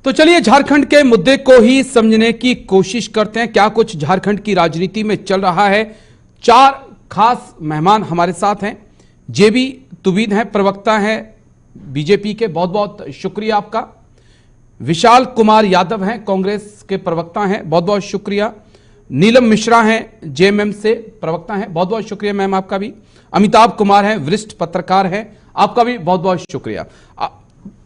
तो चलिए झारखंड के मुद्दे को ही समझने की कोशिश करते हैं, क्या कुछ झारखंड की राजनीति में चल रहा है। चार खास मेहमान हमारे साथ हैं। जेबी तुबिद हैं, प्रवक्ता हैं बीजेपी के, बहुत बहुत शुक्रिया आपका। विशाल कुमार यादव हैं, कांग्रेस के प्रवक्ता हैं, बहुत बहुत शुक्रिया। नीलम मिश्रा हैं, जेएमएम से प्रवक्ता हैं, बहुत बहुत शुक्रिया मैम आपका भी। अमिताभ कुमार हैं, वरिष्ठ पत्रकार हैं, आपका भी बहुत बहुत शुक्रिया।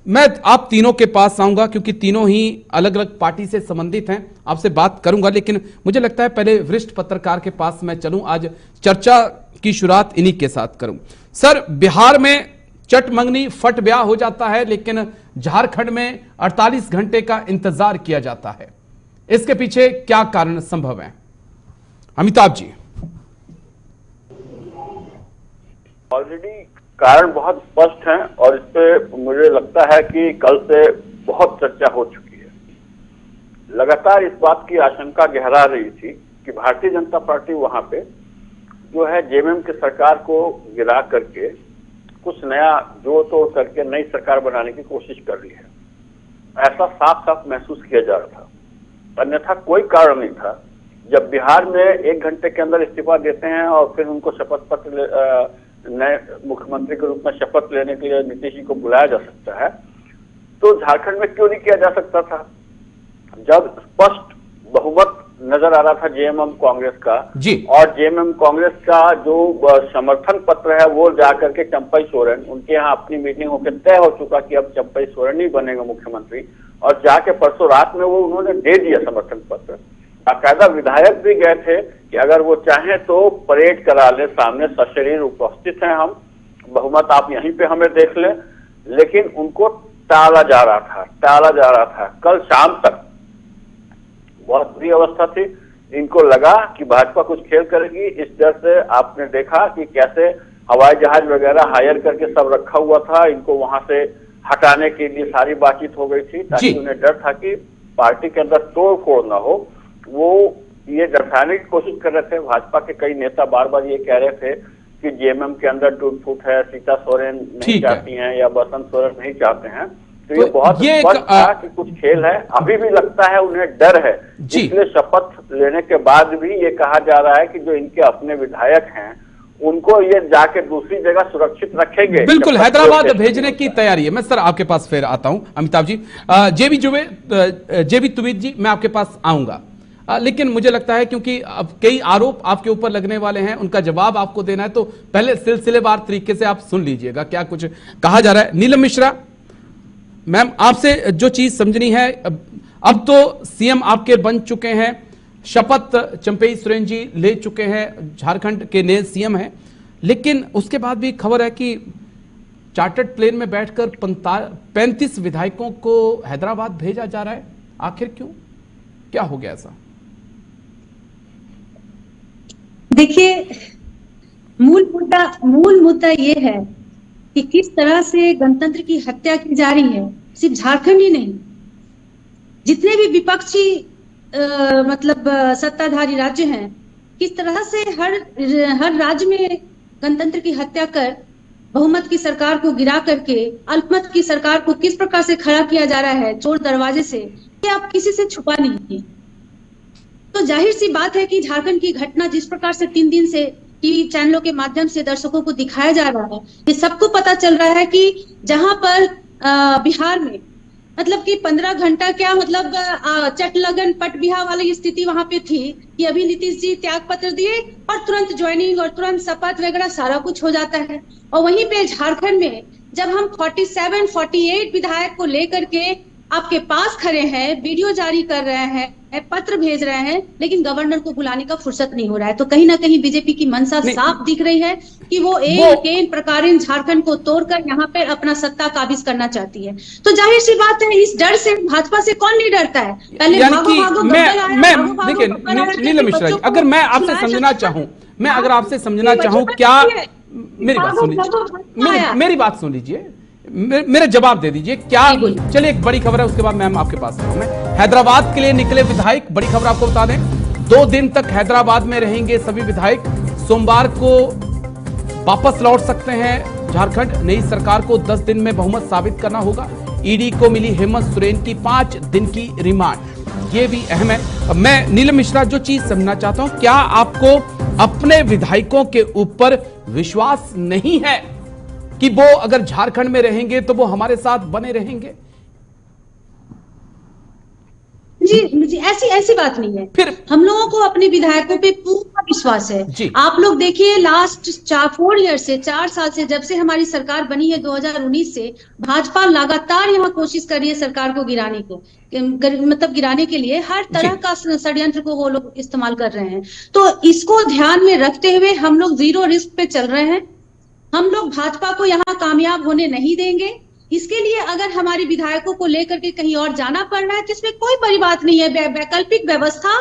मैं आप तीनों के पास आऊंगा क्योंकि तीनों ही अलग अलग पार्टी से संबंधित हैं, आपसे बात करूंगा, लेकिन मुझे लगता है पहले वरिष्ठ पत्रकार के पास मैं चलूं। आज चर्चा की शुरुआत इन्हीं के साथ करूं। सर, बिहार में चट मंगनी फट ब्याह हो जाता है, लेकिन झारखंड में 48 घंटे का इंतजार किया जाता है। इसके पीछे क्या कारण संभव है? अमिताभ जी। ऑलरेडी कारण बहुत स्पष्ट हैं और इस पे मुझे लगता है कि कल से बहुत चर्चा हो चुकी है। लगातार इस बात की आशंका गहरा रही थी कि भारतीय जनता पार्टी वहां पे जो है जेएमएम की सरकार को गिरा करके कुछ नया जोड़ तोड़ करके नई सरकार बनाने की कोशिश कर रही है। ऐसा साफ साफ महसूस किया जा रहा था, अन्यथा कोई कारण नहीं था। जब बिहार में 1 घंटे के अंदर इस्तीफा देते हैं और फिर उनको शपथ पत्र नए मुख्यमंत्री के रूप में शपथ लेने के लिए नीतीश जी को बुलाया जा सकता है, तो झारखंड में क्यों नहीं किया जा सकता था? जब स्पष्ट बहुमत नजर आ रहा था जेएमएम कांग्रेस का जी, और जेएमएम कांग्रेस का जो समर्थन पत्र है वो जाकर के चंपई सोरेन, उनके यहाँ अपनी मीटिंग होकर तय हो चुका कि अब चंपई सोरेन ही बनेगा मुख्यमंत्री, और जाके परसों रात में वो उन्होंने दे दिया समर्थन पत्र। बाकायदा विधायक भी गए थे कि अगर वो चाहें तो परेड करा ले, सामने सशरीर उपस्थित हैं हम, बहुमत आप यहीं पे हमें देख लें, लेकिन उनको टाला जा रहा था। कल शाम तक बहुत बुरी अवस्था थी। इनको लगा कि भाजपा कुछ खेल करेगी, इस डर से आपने देखा कि कैसे हवाई जहाज वगैरह हायर करके सब रखा हुआ था। इनको वहां से हटाने के लिए सारी बातचीत हो गई थी, ताकि उन्हें डर था कि पार्टी के अंदर तोड़ फोड़ ना हो। वो ये दर्शाने की कोशिश कर रहे थे। भाजपा के कई नेता बार बार ये कह रहे थे कि जेएमएम के अंदर टूट फूट है, सीता सोरेन नहीं चाहती हैं या बसंत सोरेन नहीं चाहते हैं। तो ये बहुत स्पष्ट था कि कुछ खेल है। अभी भी लगता है उन्हें डर है, इसलिए शपथ लेने के बाद भी ये कहा जा रहा है कि जो इनके अपने विधायक हैं उनको ये जाके दूसरी जगह सुरक्षित रखेंगे। बिल्कुल, हैदराबाद भेजने की तैयारी है। मैं सर आपके पास फिर आता हूं, अमिताभ जी। जेबी तुबिद जी, मैं आपके पास आऊंगा, लेकिन मुझे लगता है क्योंकि अब कई आरोप आपके ऊपर लगने वाले हैं, उनका जवाब आपको देना है, तो पहले सिलसिलेवार तरीके से आप सुन लीजिएगा क्या कुछ कहा जा रहा है। नीलम मिश्रा मैम, आपसे जो चीज समझनी है, अब तो सीएम आपके बन चुके हैं, शपथ चंपई सोरेन जी ले चुके हैं, झारखंड के नए सीएम हैं, लेकिन उसके बाद भी खबर है कि चार्टर्ड प्लेन में बैठकर 35 विधायकों को हैदराबाद भेजा जा रहा है। आखिर क्यों, क्या हो गया ऐसा? देखिए, मूल मुद्दा ये है कि किस तरह से गणतंत्र की हत्या की जा रही है। सिर्फ झारखंड ही नहीं, जितने भी विपक्षी सत्ताधारी राज्य हैं, किस तरह से हर राज्य में गणतंत्र की हत्या कर बहुमत की सरकार को गिरा करके अल्पमत की सरकार को किस प्रकार से खड़ा किया जा रहा है चोर दरवाजे से, ये आप किसी से छुपा नहीं। तो जाहिर सी बात है कि झारखंड की घटना जिस प्रकार से 3 दिन से टीवी चैनलों के माध्यम से दर्शकों को दिखाया जा रहा है, ये सबको पता चल रहा है कि जहां पर बिहार में मतलब कि 15 घंटा क्या मतलब चट लगन पट बिहा वाली स्थिति वहां पे थी कि अभी नीतीश जी त्याग पत्र दिए और तुरंत ज्वाइनिंग और तुरंत शपथ वगैरह सारा कुछ हो जाता है। और वहीं पे झारखंड में जब हम 48 विधायक को लेकर के आपके पास खड़े हैं, वीडियो जारी कर रहे हैं, पत्र भेज रहे हैं, लेकिन गवर्नर को बुलाने का फुर्सत नहीं हो रहा है, तो कहीं ना कहीं बीजेपी की मंशा साफ दिख रही है कि वो एक प्रकार झारखंड को तोड़कर यहाँ पर अपना सत्ता काबिज करना चाहती है। तो जाहिर सी बात है, इस डर से भाजपा से कौन नहीं डरता है? पहले देखिए नीलम मिश्रा जी, अगर मैं आपसे समझना चाहूं, क्या मेरी बात सुन लीजिए, मेरे जवाब दे दीजिए। क्या चलिए, एक बड़ी खबर है, उसके बाद मैम आपके पास आऊं। मैं हैदराबाद के लिए निकले विधायक, बड़ी खबर आपको बता दें, 2 दिन तक हैदराबाद में रहेंगे सभी विधायक। सोमवार को वापस लौट सकते हैं झारखंड। नई सरकार को 10 दिन में बहुमत साबित करना होगा। ईडी को मिली हेमंत सोरेन की 5 दिन की रिमांड, ये भी अहम है। मैं नीलम मिश्रा जो चीज समझना चाहता हूं, क्या आपको अपने विधायकों के ऊपर विश्वास नहीं है कि वो अगर झारखंड में रहेंगे तो वो हमारे साथ बने रहेंगे? जी ऐसी बात नहीं है। फिर हम लोगों को अपने विधायकों पे पूरा विश्वास है। जी। आप लोग देखिए लास्ट 4 साल से, जब से हमारी सरकार बनी है 2019 से, भाजपा लगातार यहाँ कोशिश कर रही है सरकार को गिराने को, मतलब गिराने के लिए हर तरह का षड्यंत्र को वो लोग इस्तेमाल कर रहे हैं। तो इसको ध्यान में रखते हुए हम लोग 0 रिस्क पे चल रहे हैं। हम लोग भाजपा को यहाँ कामयाब होने नहीं देंगे। इसके लिए अगर हमारे विधायकों को लेकर के कहीं और जाना पड़ रहा है तो इसमें कोई बड़ी बात नहीं है। वैकल्पिक व्यवस्था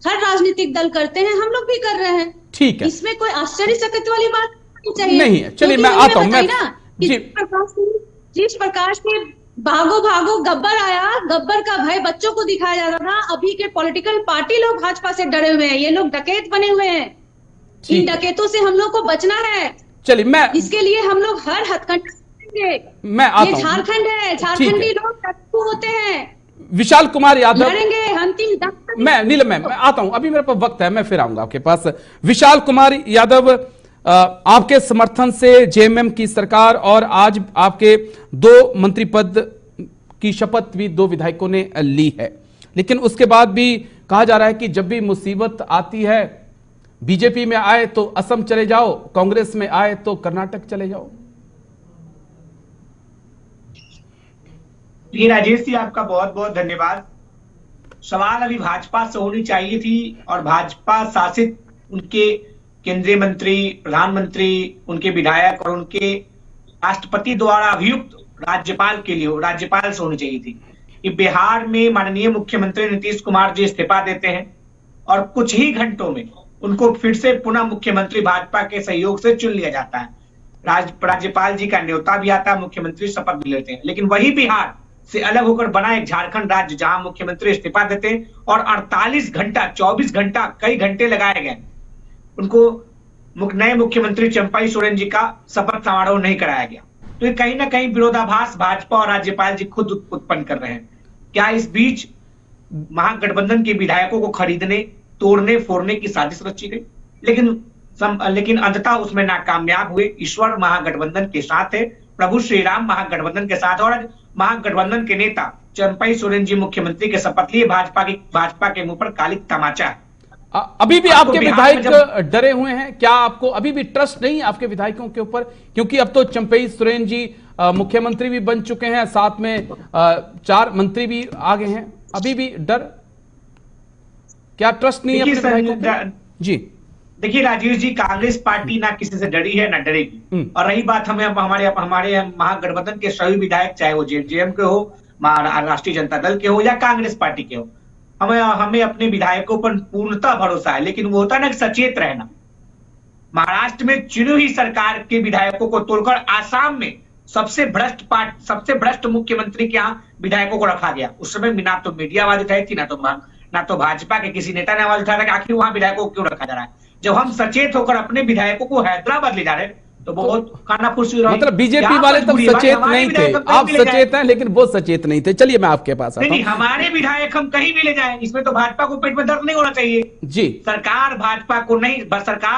हर राजनीतिक दल करते हैं, हम लोग भी कर रहे हैं। ठीक है, इसमें कोई आश्चर्यचकित वाली बात नहीं चाहिए। नहीं है। चलिए मैं आता हूं। जिस प्रकार से भागो भागो गब्बर आया, गब्बर का भय बच्चों को दिखाया जा रहा था, अभी के पॉलिटिकल पार्टी लोग भाजपा से डरे हुए हैं। ये लोग डकैत बने हुए हैं। इन डकैतों से हम लोग को बचना है। चलिए मैं इसके लिए हम लोग हर हथकंडा, मैं आता हूं। ये झारखंड है, झारखंडी लोग डकू होते हैं। विशाल कुमार यादव लड़ेंगे अंतिम दम तक। मैं नीलम मैं आता हूं, अभी मेरे पास वक्त है, मैं फिर आऊंगा आपके पास। विशाल कुमार यादव, आपके समर्थन से जेएमएम की सरकार और आज आपके 2 मंत्री पद की शपथ भी 2 विधायकों ने ली है, लेकिन उसके बाद भी कहा जा रहा है कि जब भी मुसीबत आती है, बीजेपी में आए तो असम चले जाओ, कांग्रेस में आए तो कर्नाटक चले जाओ। ये राजेश जी, आपका बहुत बहुत धन्यवाद। सवाल अभी भाजपा से होनी चाहिए थी और भाजपा शासित उनके केंद्रीय मंत्री, प्रधानमंत्री, उनके विधायक और उनके राष्ट्रपति द्वारा अभियुक्त राज्यपाल के लिए राज्यपाल से होनी चाहिए थी कि बिहार में माननीय मुख्यमंत्री नीतीश कुमार जी इस्तीफा देते हैं और कुछ ही घंटों में उनको फिर से पुनः मुख्यमंत्री भाजपा के सहयोग से चुन लिया जाता है। राज्यपाल जी का न्योता भी आता है, मुख्यमंत्री शपथ भी लेते हैं। लेकिन वही बिहार से अलग होकर बना एक झारखंड राज्य जहां मुख्यमंत्री इस्तीफा देते हैं और 48 घंटा 24 घंटा कई घंटे लगाए गए उनको नए मुख्यमंत्री चंपाई सोरेन जी का शपथ समारोह नहीं कराया गया। तो ये कहीं ना कहीं विरोधाभास भाजपा और राज्यपाल जी खुद उत्पन्न कर रहे हैं। क्या इस बीच महागठबंधन के विधायकों को खरीदने, तोड़ने, फोड़ने की साजिश रची गई? लेकिन अंततः उसमें नाकामयाब हुए। ईश्वर महागठबंधन के साथ है, प्रभु श्री राम महागठबंधन के साथ, और महागठबंधन के नेता चंपाई सोरेन जी मुख्यमंत्री के शपथ लिए भाजपा के मुंह पर काली तमाचा। अभी भी आपके विधायक डरे हुए हैं क्या? आपको अभी भी ट्रस्ट नहीं है आपके विधायकों के ऊपर? क्योंकि अब तो चंपाई सोरेन जी मुख्यमंत्री भी बन चुके हैं, साथ में 4 मंत्री भी आ गए हैं। अभी भी डर, क्या ट्रस्ट नहीं है अपने विधायकों पे? जी देखिए राजेश जी, कांग्रेस पार्टी ना किसी से डरी है ना डरेगी। और रही बात हमारे महागठबंधन के सभी विधायक, चाहे वो जेएमएम के हो, राष्ट्रीय जनता दल के हो या कांग्रेस पार्टी के हो, हमें अपने विधायकों पर पूर्णतः भरोसा है। लेकिन वो होता है ना सचेत रहना। महाराष्ट्र में चुनी हुई सरकार के विधायकों को तोड़कर आसाम में सबसे भ्रष्ट मुख्यमंत्री के यहाँ विधायकों को रखा गया। उस समय ना तो मीडिया आवाज उठाई थी, ना तो भाजपा के किसी नेता ने आवाज उठाया था कि आखिर वहां विधायकों को क्यों रखा जा रहा है। जब हम सचेत होकर अपने विधायकों को हैदराबाद ले जा रहे तो बहुत खानापुर से, मतलब बीजेपी वाले तब सचेत नहीं थे, आप सचेत हैं लेकिन वो सचेत नहीं थे। चलिए मैं आपके पास आता हूं। हमारे विधायक हम कहीं भी ले जाएं, इसमें तो भाजपा को पेट में दर्द नहीं होना चाहिए जी। सरकार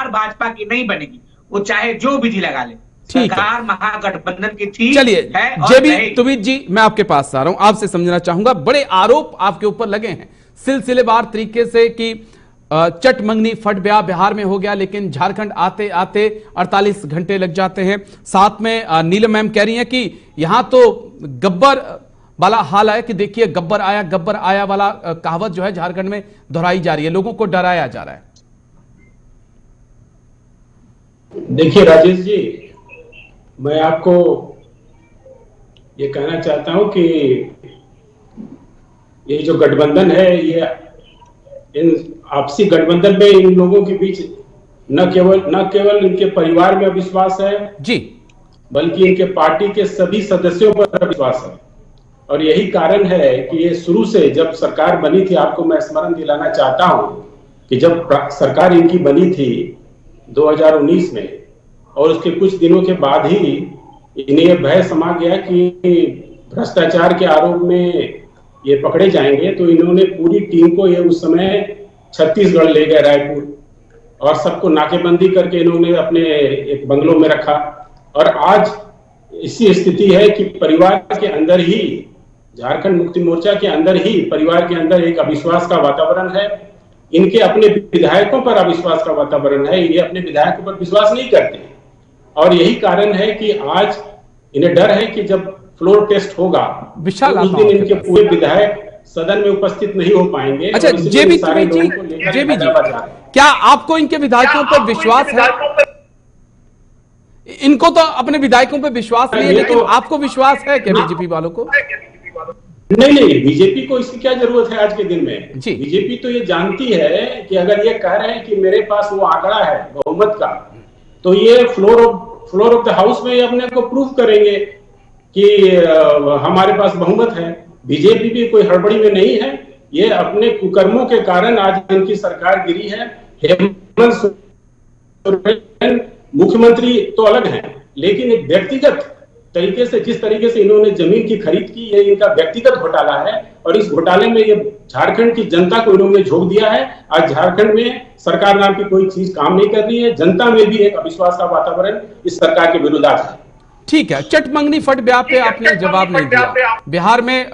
भाजपा की नहीं बनेगी, वो चाहे जो विधि लगा ले। सरकार महागठबंधन की थी। चलिए जेबी तुबिद जी, मैं आपके पास आ रहा हूं, आपसे समझना चाहूंगा। बड़े आरोप आपके ऊपर लगे हैं सिलसिलेवार तरीके से कि चट मंगनी फट ब्याह बिहार में हो गया, लेकिन झारखंड आते आते 48 घंटे लग जाते हैं। साथ में नीलम मैम कह रही हैं कि यहां तो गब्बर वाला हाल है कि देखिए गब्बर आया वाला कहावत जो है झारखंड में दोहराई जा रही है, लोगों को डराया जा रहा है। देखिए राजेश जी, मैं आपको ये कहना चाहता हूं कि ये जो गठबंधन है, ये इन आपसी गठबंधन में इन लोगों के बीच न केवल इनके परिवार में अविश्वास है जी, बल्कि इनके पार्टी के सभी सदस्यों पर अविश्वास है। और यही कारण है कि ये शुरू से जब सरकार बनी थी, आपको मैं स्मरण दिलाना चाहता हूं कि जब सरकार इनकी बनी थी 2019 में, और उसके कुछ दिनों के बाद ही इन्हें यह भय समा गया कि भ्रष्टाचार के आरोप में ये पकड़े जाएंगे, तो इन्होंने पूरी टीम को ये उस समय छत्तीसगढ़ ले गए, रायपुर, और सबको नाकेबंदी करके इन्होंने अपने एक बंगलों में रखा। और आज ऐसी स्थिति है कि परिवार के अंदर ही, झारखंड मुक्ति मोर्चा के अंदर ही परिवार के अंदर एक अविश्वास का वातावरण है। इनके अपने विधायकों पर अविश्वास का वातावरण है, ये अपने विधायकों पर विश्वास नहीं करते। और यही कारण है कि आज इन्हें डर है कि जब फ्लोर टेस्ट होगा विशाल, तो उस दिन इनके पूरे विधायक सदन में उपस्थित नहीं हो पाएंगे। अच्छा, जेबी जी, क्या आपको इनके विधायकों पर विश्वास है? इनको तो अपने विधायकों पर विश्वास नहीं है, लेकिन आपको विश्वास है क्या बीजेपी वालों को? नहीं, बीजेपी को इसकी क्या जरूरत है आज के दिन में? जी, बीजेपी तो ये जानती है कि अगर ये कह रहे हैं कि मेरे पास वो आंकड़ा है बहुमत का, तो ये फ्लोर ऑफ द हाउस में ये अपने को प्रूफ करेंगे कि हमारे पास बहुमत है। बीजेपी भी कोई हड़बड़ी में नहीं है, ये अपने कुकर्मों के कारण आज इनकी सरकार गिरी है। हेमंत सोरेन मुख्यमंत्री तो अलग हैं, लेकिन एक व्यक्तिगत तरीके से, जिस तरीके से इन्होंने जमीन की खरीद की, ये इनका व्यक्तिगत घोटाला है। और इस घोटाले में ये झारखंड की जनता को इन्होंने झोंक दिया है। आज झारखंड में सरकार नाम की कोई चीज काम नहीं कर रही है। जनता में भी एक अविश्वास का वातावरण इस सरकार के विरुद्ध है। ठीक है, चटमंगनी फट ब्याह पे आपने जवाब नहीं दिया। बिहार में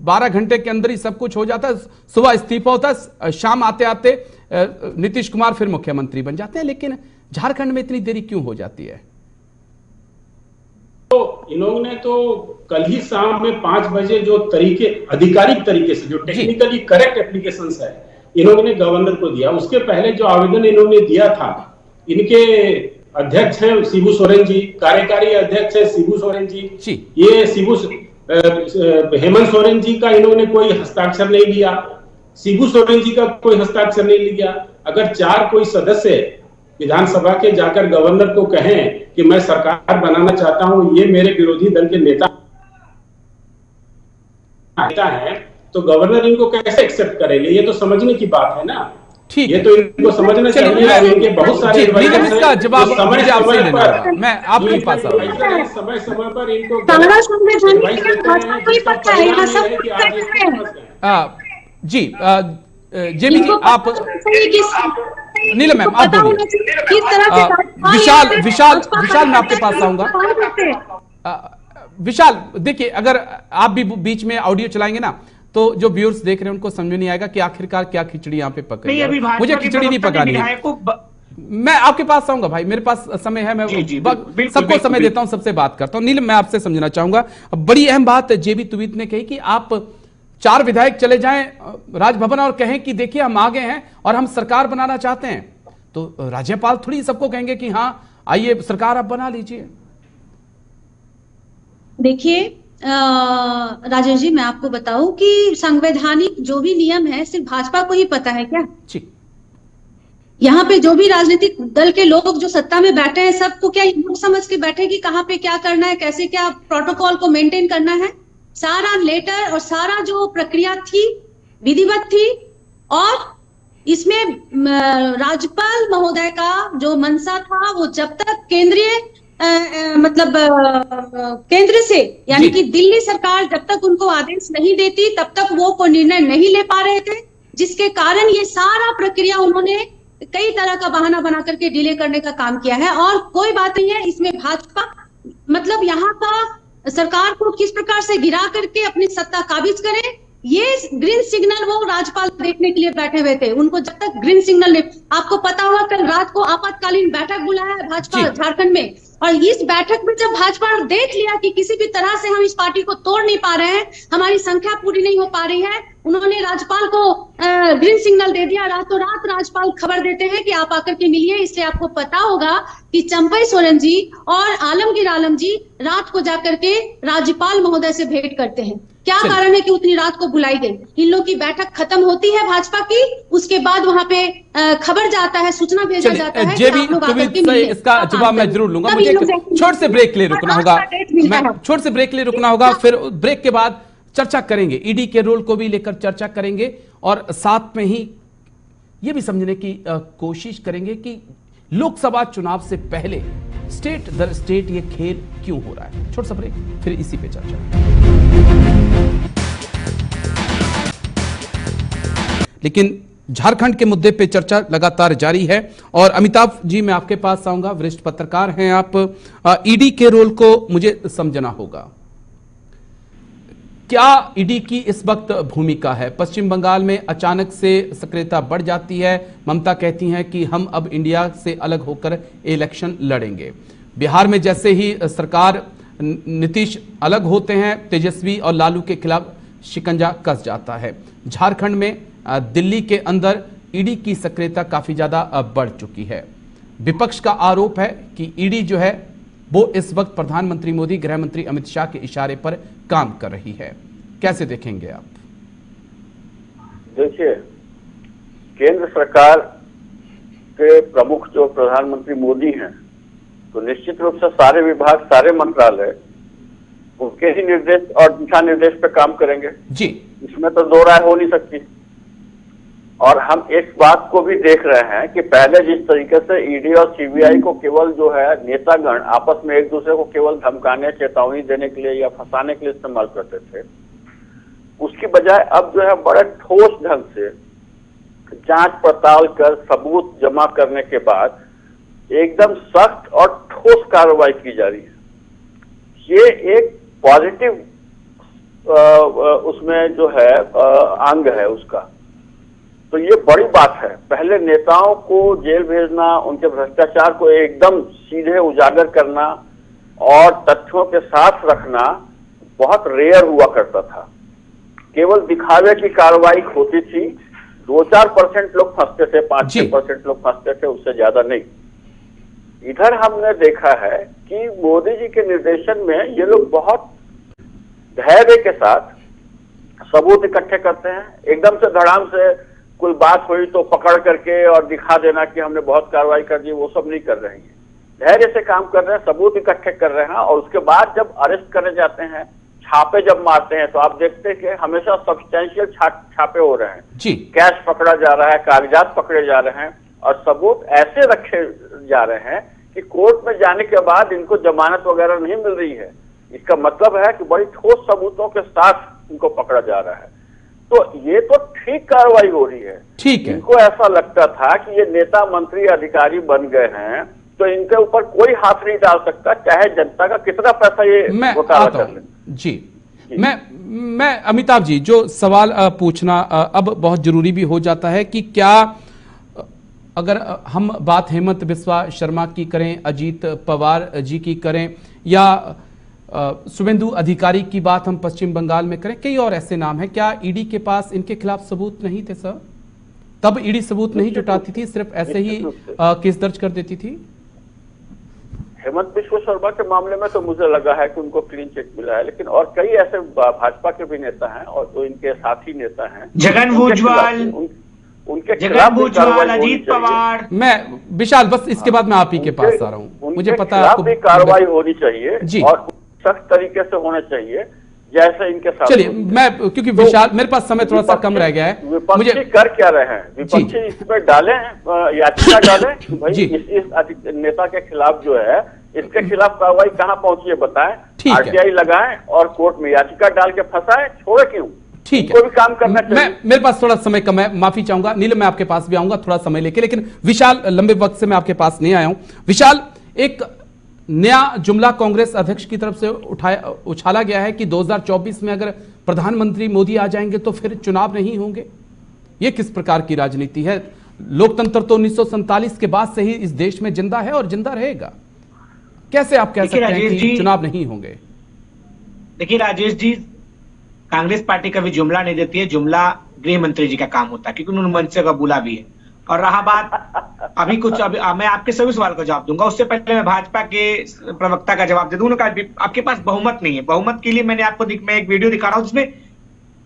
12 घंटे के अंदर ही सब कुछ हो जाता है। सुबह इस्तीफा होता है, शाम आते आते नीतीश कुमार फिर मुख्यमंत्री बन जाते हैं। लेकिन झारखंड में इतनी देरी क्यों हो जाती है? तो इन्होंने तो कल ही शाम में 5 बजे जो तरीके, आधिकारिक तरीके से, जो टेक्निकली करेक्ट एप्लीकेशंस है, इन्होंने गवर्नर को दिया। उसके पहले जो आवेदन इन्होंने दिया था, इनके अध्यक्ष हैं शिबू सोरेन जी, कार्यकारी अध्यक्ष है शिबू सोरेन जी। ये हेमंत सोरेन जी का इन्होंने कोई हस्ताक्षर नहीं लिया, शिबू सोरेन जी का कोई हस्ताक्षर नहीं लिया। अगर 4 कोई सदस्य विधानसभा के जाकर गवर्नर को कहें कि मैं सरकार बनाना चाहता हूं, ये मेरे विरोधी दल के नेता है, तो गवर्नर इनको कैसे एक्सेप्ट करेंगे? ये तो समझने की बात है ना। ठीक, ये तो इनको समझना चाहिए। इनके बहुत सारे इसका जवाब मैं आपके पास समय पर इनको जी, जेबी जी, आप नीलम मैम आप बोलिए। विशाल मैं आपके पास आऊंगा। विशाल, देखिए, अगर आप भी बीच में ऑडियो चलाएंगे ना, तो जो व्यूअर्स देख रहे हैं उनको समझ नहीं आएगा कि आखिरकार क्या खिचड़ी यहाँ पे पक रही है। मुझे खिचड़ी नहीं पकानी है। मैं आपके पास आऊंगा भाई, मेरे पास समय है, मैं सबको समय देता हूं, सबसे बात करता हूं। नीलम, मैं आपसे समझना चाहूंगा, बड़ी अहम बात जेबी तुबिद ने कही कि आप 4 विधायक चले जाएं राजभवन और कहें कि देखिए हम आगे हैं और हम सरकार बनाना चाहते हैं, तो राज्यपाल थोड़ी सबको कहेंगे कि हाँ आइए सरकार आप बना लीजिए। देखिए राजेश जी, मैं आपको बताऊं कि संवैधानिक जो भी नियम है सिर्फ भाजपा को ही पता है क्या? जी, यहाँ पे जो भी राजनीतिक दल के लोग जो सत्ता में बैठे हैं, सबको क्या ये समझ के बैठे कि कहाँ पे क्या करना है, कैसे क्या प्रोटोकॉल को मेंटेन करना है? सारा लेटर और सारा जो प्रक्रिया थी विधिवत थी, और इसमें राज्यपाल महोदय का जो मंशा था, वो जब तक केंद्रीय केंद्र से, यानी कि दिल्ली सरकार जब तक उनको आदेश नहीं देती तब तक वो कोई निर्णय नहीं ले पा रहे थे, जिसके कारण ये सारा प्रक्रिया उन्होंने कई तरह का बहाना बना करके डिले करने का काम किया है। और कोई बात नहीं है इसमें भाजपा, मतलब यहाँ का सरकार को किस प्रकार से गिरा करके अपनी सत्ता काबिज करे, ये ग्रीन सिग्नल वो राज्यपाल देखने के लिए बैठे हुए थे। उनको जब तक ग्रीन सिग्नल, आपको पता होगा कल रात को आपातकालीन बैठक बुलाया है भाजपा झारखंड में, और इस बैठक में जब भाजपा देख लिया कि किसी भी तरह से हम इस पार्टी को तोड़ नहीं पा रहे हैं, हमारी संख्या पूरी नहीं हो पा रही है, उन्होंने राज्यपाल को ग्रीन सिग्नल दे दिया। रातों रात राज्यपाल खबर देते हैं कि आप आकर के मिलिए। इसलिए आपको पता होगा कि चंपई सोरेन जी और आलमगीर आलम जी रात को जाकर के राज्यपाल महोदय से भेंट करते हैं। क्या कारण है कि उतनी रात को बुलाई गई? इन लोगों की बैठक खत्म होती है भाजपा की, उसके बाद वहां पे खबर जाता है, सूचना भेजा जाता है कि आप लोग आकर के मिलिए। इसका जवाब मैं जरूर लूंगा। मुझे छोटे से ब्रेक ले रुकना होगा, छोटे से ब्रेक ले रुकना होगा, फिर ब्रेक के बाद चर्चा करेंगे, ईडी के रोल को भी लेकर चर्चा करेंगे, और साथ में ही ये भी समझने की कोशिश करेंगे कि लोकसभा चुनाव से पहले स्टेट दर स्टेट ये खेल क्यों हो रहा है। छोटा सा ब्रेक, फिर इसी पे चर्चा। लेकिन झारखंड के मुद्दे पे चर्चा लगातार जारी है। और अमिताभ जी, मैं आपके पास आऊंगा, वरिष्ठ पत्रकार हैं आप। ईडी के रोल को मुझे समझना होगा, क्या ईडी की इस वक्त भूमिका है? पश्चिम बंगाल में अचानक से सक्रियता बढ़ जाती है, ममता कहती हैं कि हम अब इंडिया से अलग होकर इलेक्शन लड़ेंगे। बिहार में जैसे ही सरकार नीतीश अलग होते हैं, तेजस्वी और लालू के खिलाफ शिकंजा कस जाता है। झारखंड में दिल्ली के अंदर ईडी की सक्रियता काफी ज्यादा बढ़ चुकी है। विपक्ष का आरोप है कि ईडी जो है वो इस वक्त प्रधानमंत्री मोदी, गृह मंत्री अमित शाह के इशारे पर काम कर रही है। कैसे देखेंगे आप? देखिए, केंद्र सरकार के प्रमुख जो प्रधानमंत्री मोदी हैं, तो निश्चित रूप से सारे विभाग, सारे मंत्रालय उनके ही निर्देश और दिशा निर्देश पे काम करेंगे जी। इसमें तो दो राय हो नहीं सकती। और हम इस बात को भी देख रहे हैं कि पहले जिस तरीके से ईडी और सीबीआई को केवल जो है नेतागण आपस में एक दूसरे को केवल धमकाने, चेतावनी देने के लिए या फंसाने के लिए इस्तेमाल करते थे, उसकी बजाय अब जो है बड़े ठोस ढंग से जांच पड़ताल कर सबूत जमा करने के बाद एकदम सख्त और ठोस कार्रवाई की जा रही है। ये एक पॉजिटिव उसमें जो है अंग है उसका, तो ये बड़ी बात है। पहले नेताओं को जेल भेजना, उनके भ्रष्टाचार को एकदम सीधे उजागर करना और तथ्यों के साथ रखना बहुत रेयर हुआ करता था। केवल दिखावे की कार्रवाई होती थी, 2-4% लोग फंसते थे, 5-6% लोग फंसते थे, उससे ज्यादा नहीं। इधर हमने देखा है कि मोदी जी के निर्देशन में ये लोग बहुत धैर्य के साथ सबूत इकट्ठे करते हैं। एकदम से धड़ाम से कोई बात हुई तो पकड़ करके और दिखा देना कि हमने बहुत कार्रवाई कर दी, वो सब नहीं कर रहे हैं। धैर्य से काम कर रहे हैं, सबूत इकट्ठे कर रहे हैं, और उसके बाद जब अरेस्ट करने जाते हैं, छापे जब मारते हैं, तो आप देखते हैं कि हमेशा सब्सटेंशियल छापे हो रहे हैं जी। कैश पकड़ा जा रहा है, कागजात पकड़े जा रहे हैं, और सबूत ऐसे रखे जा रहे हैं कि कोर्ट में जाने के बाद इनको जमानत वगैरह नहीं मिल रही है। इसका मतलब है कि बड़ी ठोस सबूतों के साथ इनको पकड़ा जा रहा है। तो ये तो ठीक कार्रवाई हो रही है। ठीक है। इनको ऐसा लगता था कि ये नेता, मंत्री, अधिकारी बन गए हैं तो इनके ऊपर कोई हाथ नहीं डाल सकता, चाहे जनता का कितना पैसा ये घोटाला कर ले। जी। मैं अमिताभ जी, जो सवाल पूछना अब बहुत जरूरी भी हो जाता है कि क्या अगर हम बात हेमंत बिस्वा शर्मा की करें, अजीत पवार जी की करें, या शुभेंदु अधिकारी की बात हम पश्चिम बंगाल में करें, कई और ऐसे नाम हैं, क्या ईडी के पास इनके खिलाफ सबूत नहीं थे सर? तब ईडी सबूत नहीं जुटाती थी, सिर्फ ऐसे ही केस दर्ज कर देती थी? हेमंत बिस्वा शर्मा के मामले में तो मुझे लगा है कि उनको क्लीन चिट मिला है, लेकिन और कई ऐसे भाजपा के भी नेता हैं और जो इनके साथी नेता हैं, जगन भुजबल, उनके खिलाफ अजीत पवार। मैं विशाल, बस इसके बाद मैं आप ही के पास आ रहा हूँ, मुझे पता है आपको कार्रवाई होनी चाहिए जी, और सख्त तरीके से होना चाहिए जैसे इनके साथ। चलिए, मैं क्योंकि विशाल मेरे पास समय थोड़ा सा कम रह गया है, मुझे कर क्या रहे हैं विपक्षी, इसमें डालें याचिका डालें भाई इस नेता के खिलाफ जो है, इसके खिलाफ कार्रवाई कहाँ पहुंची है बताएं, आरटीआई लगाएं और कोर्ट में याचिका डाल के फंसाएं, छोड़े क्यों? ठीक है, कोई भी काम करना चाहिए। मेरे पास थोड़ा समय कम है, माफी चाहूंगा। नीलम, मैं आपके पास भी आऊंगा थोड़ा समय लेके, लेकिन विशाल, लंबे वक्त से मैं आपके पास नहीं आया हूं। विशाल, एक नया जुमला कांग्रेस अध्यक्ष की तरफ से उछाला गया है कि 2024 में अगर प्रधानमंत्री मोदी आ जाएंगे तो फिर चुनाव नहीं होंगे। यह किस प्रकार की राजनीति है? लोकतंत्र तो 1947 के बाद से ही इस देश में जिंदा है और जिंदा रहेगा। कैसे आप कह सकते हैं कि चुनाव नहीं होंगे? देखिए राजेश जी, कांग्रेस पार्टी कभी जुमला नहीं देती है, जुमला गृह मंत्री जी का काम होता है, क्योंकि उन्होंने मंच से कबूला भी है। और रहा बात अभी मैं आपके सभी सवाल का जवाब दूंगा, उससे पहले मैं भाजपा के प्रवक्ता का जवाब दे दूं। उन्होंने कहा आपके पास बहुमत नहीं है। बहुमत के लिए मैंने आपको मैं एक वीडियो दिखा रहा हूं जिसमें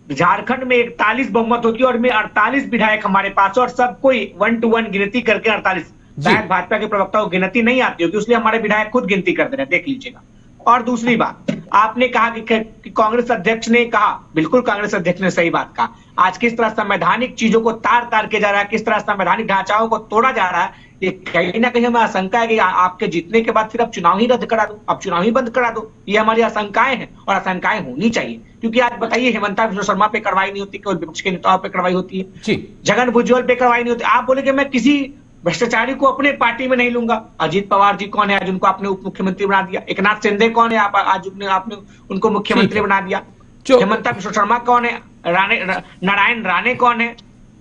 झारखंड में 41 बहुमत होती है और में 48 विधायक हमारे पास है, और सब कोई 1 to 1 गिनती करके 48, शायद भाजपा के प्रवक्ता को गिनती नहीं आती होगी, इसलिए हमारे विधायक खुद गिनती कर दे रहे हैं, देख लीजिएगा। और दूसरी बात, आपने कहा कि कांग्रेस अध्यक्ष ने कहा, बिल्कुल कांग्रेस अध्यक्ष ने सही बात कहा। आज किस तरह संवैधानिक चीजों को तार के जा रहा है, किस तरह संवैधानिक ढांचाओं को तोड़ा जा रहा है, ये कहीं ना कहीं हमें आशंका है कि आपके जीतने के बाद फिर अब चुनाव ही रद्द करा दो, अब चुनाव ही बंद करा दो। ये हमारी आशंकाएं हैं और आशंकाएं होनी चाहिए, क्योंकि आज बताइए हेमंता बिश्व शर्मा पे कार्रवाई नहीं होती, केवल विपक्ष के नेताओं पे कार्रवाई होती है, जगन भुजबल पे कार्रवाई नहीं होती। आप बोले कि मैं किसी भ्रष्टाचारी को अपने पार्टी में नहीं लूंगा। अजीत पवार जी कौन है आज उनको आपने उप मुख्यमंत्री बना दिया? एकनाथ शिंदे कौन है आज आपने उनको मुख्यमंत्री बना दिया? हेमंता बिश्व शर्मा कौन है? नारायण राणे कौन है?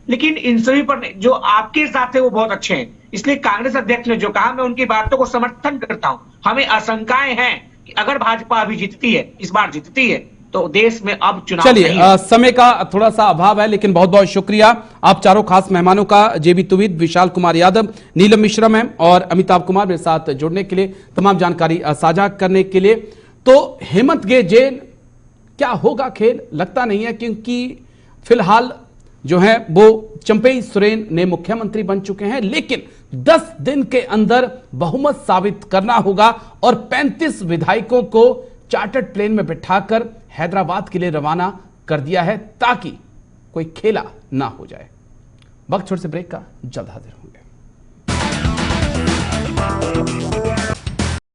लेकिन इन सभी पर जो आपके साथ है वो बहुत अच्छे हैं। इसलिए कांग्रेस अध्यक्ष ने जो कहा, मैं उनकी बातों को समर्थन करता हूं। हमें आशंकाएं हैं कि अगर भाजपा अभी जीतती है, इस बार जीतती है, तो देश में अब चुनाव चलिए समय का थोड़ा सा अभाव है, लेकिन बहुत बहुत शुक्रिया आप चारों खास मेहमानों का, जेबी तुविद, विशाल कुमार यादव, नीलम मिश्रा मैम और अमिताभ कुमार मेरे साथ जुड़ने के लिए, तमाम जानकारी साझा करने के लिए। तो हेमंत गे जेल क्या होगा खेल, लगता नहीं है, क्योंकि फिलहाल जो है वो चंपई सोरेन ने मुख्यमंत्री बन चुके हैं, लेकिन 10 दिन के अंदर बहुमत साबित करना होगा और 35 विधायकों को चार्टर्ड प्लेन में बिठाकर हैदराबाद के लिए रवाना कर दिया है, ताकि कोई खेला ना हो जाए। वक्त छोटे से ब्रेक का, जल्द हाजिर होंगे।